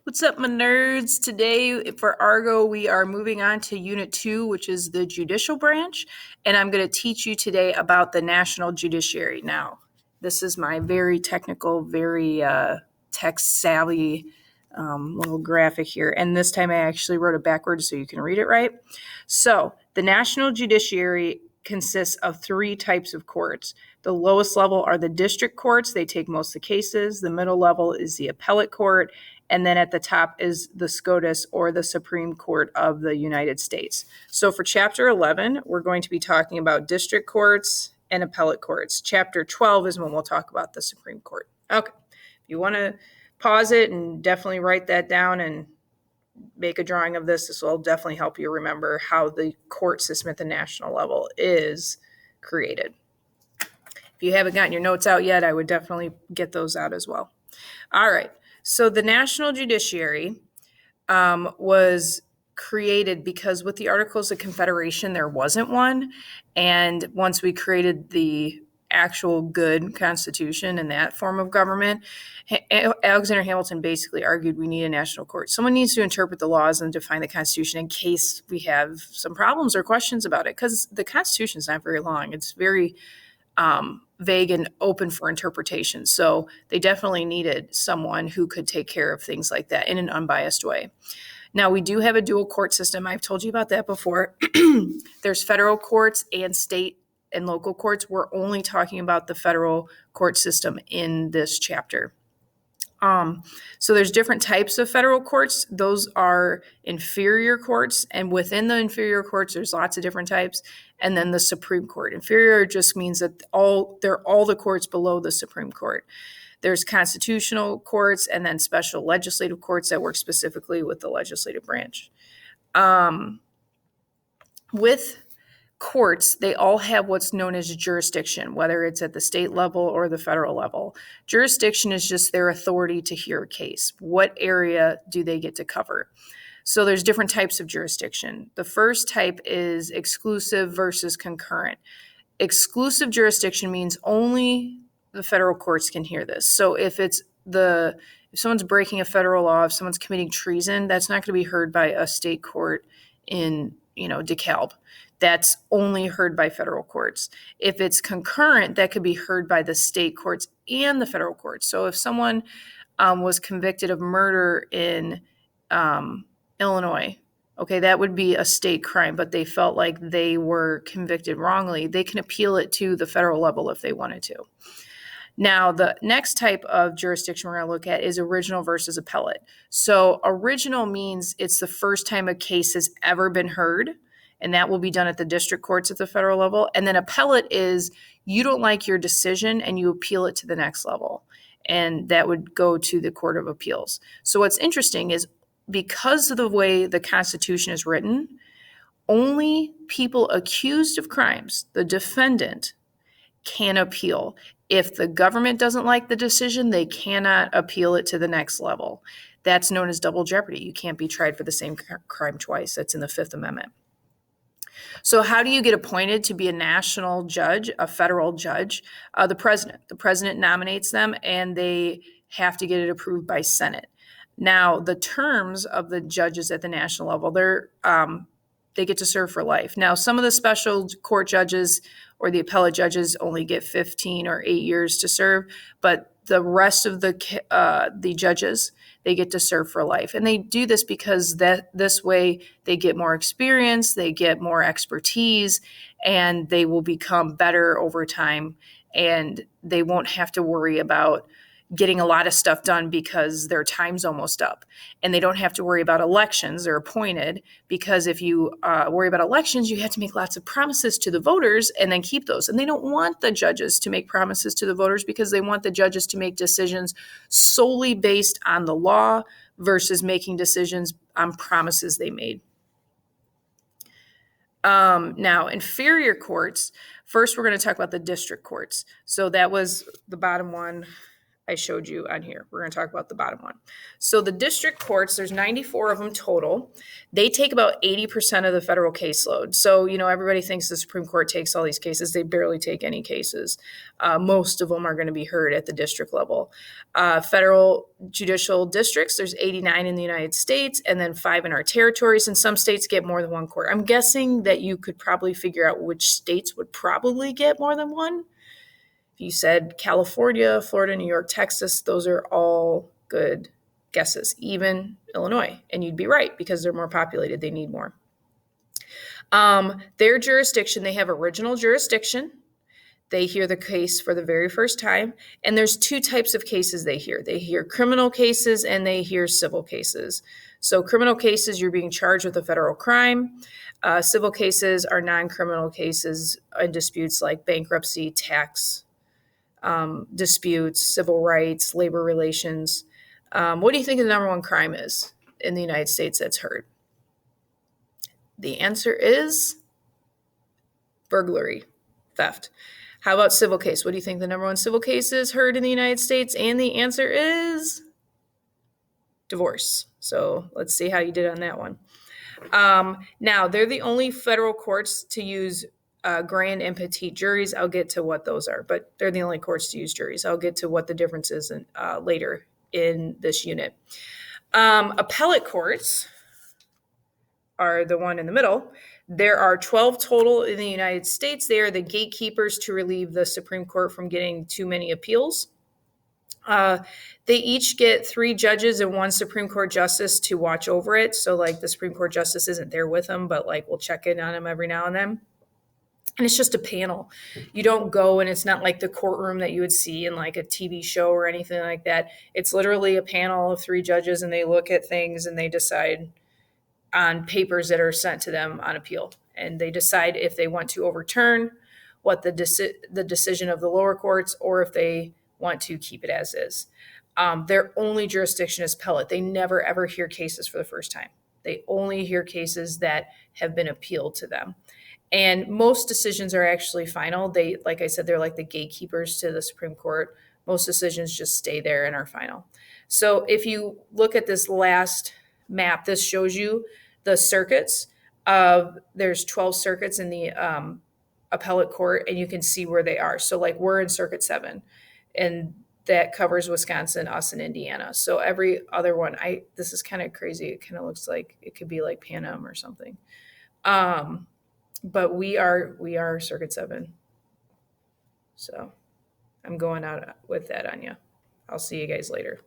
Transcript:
What's up, my nerds? Today for Argo, we are moving on to Unit 2, which is the judicial branch, and I'm going to teach you today about the national judiciary. Now, this is my very technical, very tech-savvy little graphic here, and this time I actually wrote it backwards so you can read it right. So, the national judiciary consists of three types of courts. The lowest level are the district courts. They take most of the cases. The middle level is the appellate court. And then at the top is the SCOTUS, or the Supreme Court of the United States. So for Chapter 11, we're going to be talking about district courts and appellate courts. Chapter 12 is when we'll talk about the Supreme Court. Okay. If you want to pause it and definitely write that down and make a drawing of this, this will definitely help you remember how the court system at the national level is created. If you haven't gotten your notes out yet, I would definitely get those out as well. All right. So the national judiciary was created because with the Articles of Confederation, there wasn't one. And once we created the actual good Constitution and that form of government, Alexander Hamilton basically argued we need a national court. Someone needs to interpret the laws and define the Constitution in case we have some problems or questions about it, because the Constitution is not very long. It's very vague and open for interpretation. So they definitely needed someone who could take care of things like that in an unbiased way. Now, we do have a dual court system. I've told you about that before. There's federal courts and state and local courts. We're only talking about the federal court system in this chapter. So there's different types of federal courts. Those are inferior courts, and within the inferior courts, there's lots of different types. And then the Supreme Court. Inferior just means that they're all the courts below the Supreme Court. There's constitutional courts and then special legislative courts that work specifically with the legislative branch. With courts, they all have what's known as jurisdiction, whether it's at the state level or the federal level. Jurisdiction is just their authority to hear a case. What area do they get to cover? So there's different types of jurisdiction. The first type is exclusive versus concurrent. Exclusive jurisdiction means only the federal courts can hear this. So if someone's breaking a federal law, if someone's committing treason, that's not going to be heard by a state court in DeKalb. That's only heard by federal courts. If it's concurrent, that could be heard by the state courts and the federal courts. So if someone was convicted of murder in Illinois, okay, that would be a state crime, but they felt like they were convicted wrongly, they can appeal it to the federal level if they wanted to. Now, the next type of jurisdiction we're going to look at is original versus appellate. So original means it's the first time a case has ever been heard, and that will be done at the district courts at the federal level. And then appellate is you don't like your decision and you appeal it to the next level, and that would go to the Court of Appeals. So what's interesting is because of the way the Constitution is written, only people accused of crimes, the defendant, can appeal. If the government doesn't like the decision, they cannot appeal it to the next level. That's known as double jeopardy. You can't be tried for the same crime twice. That's in the Fifth Amendment. So how do you get appointed to be a national judge, a federal judge? The president. The president nominates them, and they have to get it approved by Senate. Now, the terms of the judges at the national level, they get to serve for life. Now, some of the special court judges or the appellate judges only get 15 or 8 years to serve, but the rest of the judges, they get to serve for life. And they do this because this way they get more experience, they get more expertise, and they will become better over time, and they won't have to worry about getting a lot of stuff done because their time's almost up. And they don't have to worry about elections. They're appointed because if you worry about elections, you have to make lots of promises to the voters and then keep those. And they don't want the judges to make promises to the voters because they want the judges to make decisions solely based on the law versus making decisions on promises they made. Now, inferior courts, first we're going to talk about the district courts. So that was the bottom one. I showed you on here. We're going to talk about the bottom one. So the district courts, there's 94 of them total. They take about 80% of the federal caseload. So, everybody thinks the Supreme Court takes all these cases. They barely take any cases. Most of them are going to be heard at the district level. Federal judicial districts, there's 89 in the United States and then 5 in our territories. And some states get more than one court. I'm guessing that you could probably figure out which states would probably get more than one. You said California, Florida, New York, Texas, those are all good guesses, even Illinois. And you'd be right because they're more populated. They need more. Their jurisdiction, they have original jurisdiction. They hear the case for the very first time. And there's 2 types of cases they hear. They hear criminal cases and they hear civil cases. So criminal cases, you're being charged with a federal crime. Civil cases are non-criminal cases and disputes like bankruptcy, tax disputes, civil rights, labor relations. What do you think the number one crime is in the United States that's heard? The answer is burglary, theft. How about civil case? What do you think the number one civil case is heard in the United States? And the answer is divorce. So let's see how you did on that one. Now, they're the only federal courts to use grand and petite juries. I'll get to what those are, but they're the only courts to use juries. I'll get to what the difference is later in this unit. Appellate courts are the one in the middle. There are 12 total in the United States. They are the gatekeepers to relieve the Supreme Court from getting too many appeals. They each get 3 judges and 1 Supreme Court justice to watch over it. So the Supreme Court justice isn't there with them, but we'll check in on them every now and then. And it's just a panel. You don't go, and it's not like the courtroom that you would see in a TV show or anything like that. It's literally a panel of 3 judges, and they look at things and they decide on papers that are sent to them on appeal. And they decide if they want to overturn what the decision of the lower courts or if they want to keep it as is. Their only jurisdiction is appellate. They never, ever hear cases for the first time. They only hear cases that have been appealed to them. And most decisions are actually final. They, like I said, they're like the gatekeepers to the Supreme Court. Most decisions just stay there and are final. So if you look at this last map, this shows you the circuits. There's 12 circuits in the appellate court, and you can see where they are. So we're in Circuit 7, and that covers Wisconsin, us, and Indiana. So every other one, this is kind of crazy. It kind of looks like it could be like Pan Am or something. But we are Circuit 7. So I'm going out with that on you. I'll see you guys later.